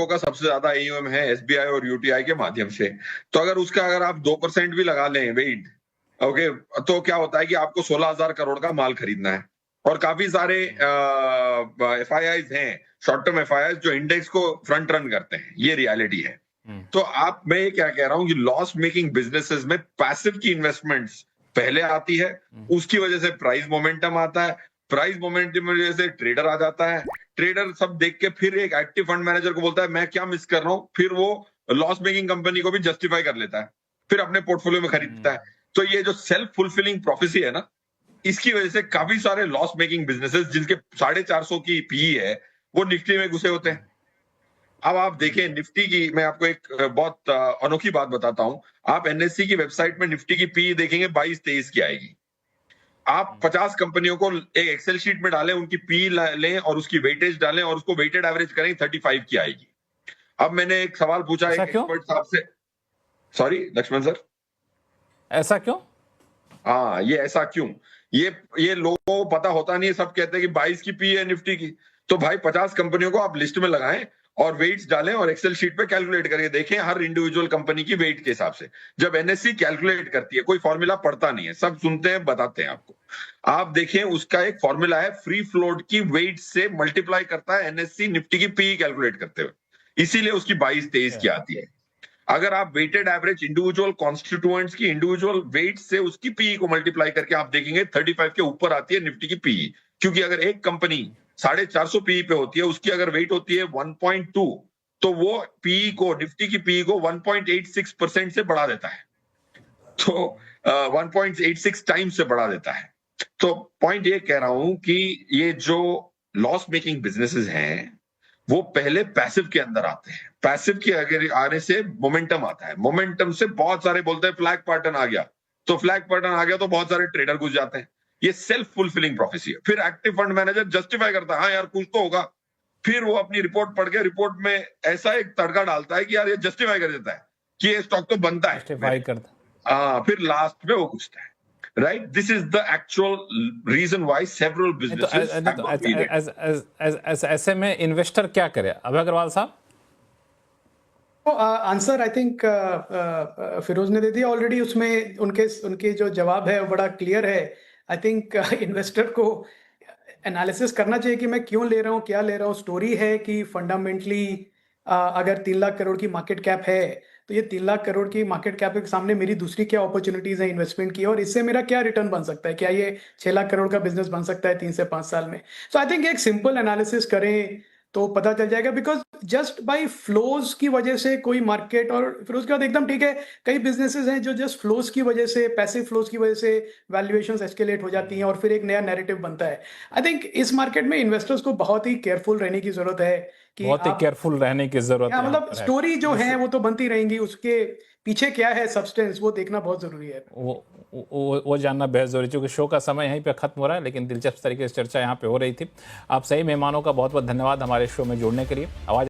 का सबसे ज्यादा AUM है SBI और UTI के माध्यम से। तो अगर आप 2% भी लगा लें वेट, ओके, तो क्या होता है कि आपको 16,000 करोड़ का माल खरीदना है। और काफी सारे FIIs हैं, शॉर्ट टर्म FIIs, जो इंडेक्स को फ्रंट रन करते हैं। ये रियलिटी है। तो मैं ये क्या कह रहा हूं कि लॉस मेकिंग बिजनेसेस में पैसिव की इन्वेस्टमेंट्स पहले आती है, उसकी वजह से प्राइस मोमेंटम आता है, प्राइस मोमेंटम की वजह से ट्रेडर आ जाता है, ट्रेडर सब देख के फिर एक एक्टिव फंड मैनेजर को बोलता है मैं क्या मिस कर रहा हूं, फिर वो लॉस मेकिंग कंपनी को भी जस्टिफाई कर लेता है, फिर अपने पोर्टफोलियो में खरीदता है। तो ये जो सेल्फ फुलफिलिंग प्रोफेसी है ना, इसकी वजह से काफी सारे लॉस मेकिंग बिजनेसेस जिनके 450 की PE है, वो निफ्टी में घुसे होते हैं। अब आप देखें निफ्टी की, मैं आपको एक बहुत अनोखी बात बताता हूं। आप NSE की वेबसाइट में निफ्टी की PE देखेंगे 22-23 की आएगी। आप 50 कंपनियों को एक एक्सेल शीट में डालें, उनकी PE लें और उसकी वेटेज डालें और उसको वेटेड एवरेज करें, 35 की आएगी। अब मैंने एक सवाल पूछा एक एक्सपर्ट साहब से। सॉरी लक्ष्मण सर, ऐसा क्यों? हाँ, ये ऐसा क्यों? ये लोगों को पता होता नहीं है। सब कहते हैं कि 22 की PE है निफ्टी की। तो भाई 50 कंपनियों को आप लिस्ट में लगाएं और वेट्स डालें और एक्सेल शीट पे कैलकुलेट करके देखें हर इंडिविजुअल कंपनी की वेट के हिसाब से। जब NSE कैलकुलेट करती है, कोई फॉर्मूला पढ़ता नहीं है, सब सुनते हैं, बताते हैं आपको। आप देखें उसका एक फॉर्मूला है, फ्री फ्लोट की वेट से मल्टीप्लाई करता है NSE निफ्टी की PE कैलकुलेट करते हुए, इसीलिए उसकी 22-23 की आती है। अगर आप वेटेड एवरेज इंडिविजुअल कॉन्स्टिट्यूएंट्स की इंडिविजुअल वेट से उसकी PE को मल्टीप्लाई करके आप देखेंगे 35 के ऊपर आती है निफ्टी की PE। क्योंकि अगर एक कंपनी 450 PE पे होती है, उसकी अगर वेट होती है 1.2, तो वो PE को, निफ्टी की PE को 1.86% से बढ़ा देता है। तो 1.86 टाइम्स से बढ़ा देता है। तो पॉइंट ये कह रहा हूं कि ये जो लॉस मेकिंग बिजनेसेस हैं, वो पहले पैसिव के अंदर आते हैं। पैसिव के अगर आने से मोमेंटम आता है, मोमेंटम से बहुत सारे बोलते हैं फ्लैग पैटर्न आ गया, तो फ्लैग पैटर्न आ गया तो बहुत सारे ट्रेडर घुस जाते हैं। ये सेल्फ फुलफिलिंग प्रोफेसी है। फिर एक्टिव फंड मैनेजर जस्टिफाई करता है, हाँ यार कुछ तो होगा। फिर वो अपनी रिपोर्ट पढ़ के रिपोर्ट में ऐसा एक तड़का डालता है कि यार ये जस्टिफाई कर देता है कि ये स्टॉक तो बनता है, जस्टिफाई करता। फिर लास्ट में वो घुसता है। Right? This is the actual reason why several businesses have got derailed. ऐसे में इन्वेस्टर क्या करे? अभय अग्रवाल साहब, आंसर आई थिंक फिरोज ने दे दिया ऑलरेडी। उसमें उनके जो जवाब है वो बड़ा क्लियर है। आई थिंक इन्वेस्टर को एनालिसिस करना चाहिए कि मैं क्यों ले रहा हूँ, क्या ले रहा हूँ। स्टोरी है कि फंडामेंटली अगर 3 लाख करोड़ की मार्केट कैप है, तो ये 3 लाख करोड़ की मार्केट कैप के सामने मेरी दूसरी क्या अपॉर्चुनिटीज है इन्वेस्टमेंट की, और इससे मेरा क्या रिटर्न बन सकता है। क्या ये 6 लाख करोड़ का बिजनेस बन सकता है 3 से 5 साल में? सो आई थिंक एक सिंपल एनालिसिस करें तो पता चल जाएगा। बिकॉज जस्ट बाय फ्लोज की वजह से कोई मार्केट, और फिर उसके बाद एकदम ठीक है, कई बिजनेसेस हैं जो जस्ट फ्लोज की वजह से, पैसिव फ्लोज की वजह से वैल्यूएशंस एस्केलेट हो जाती हैं और फिर एक नया नैरेटिव बनता है। आई थिंक इस मार्केट में इन्वेस्टर्स को बहुत ही केयरफुल रहने की जरूरत है कि बहुत ही केयरफुल रहने की जरूरत है। मतलब स्टोरी जो है वो तो बनती रहेंगी, उसके पीछे क्या है सब्सटेंस, वो देखना बहुत जरूरी है। वो जानना बेहद जरूरी, क्योंकि शो का समय यहीं पे खत्म हो रहा है, लेकिन दिलचस्प तरीके से चर्चा यहाँ पे हो रही थी। आप सही मेहमानों का बहुत बहुत धन्यवाद हमारे शो में जुड़ने के लिए। आवाज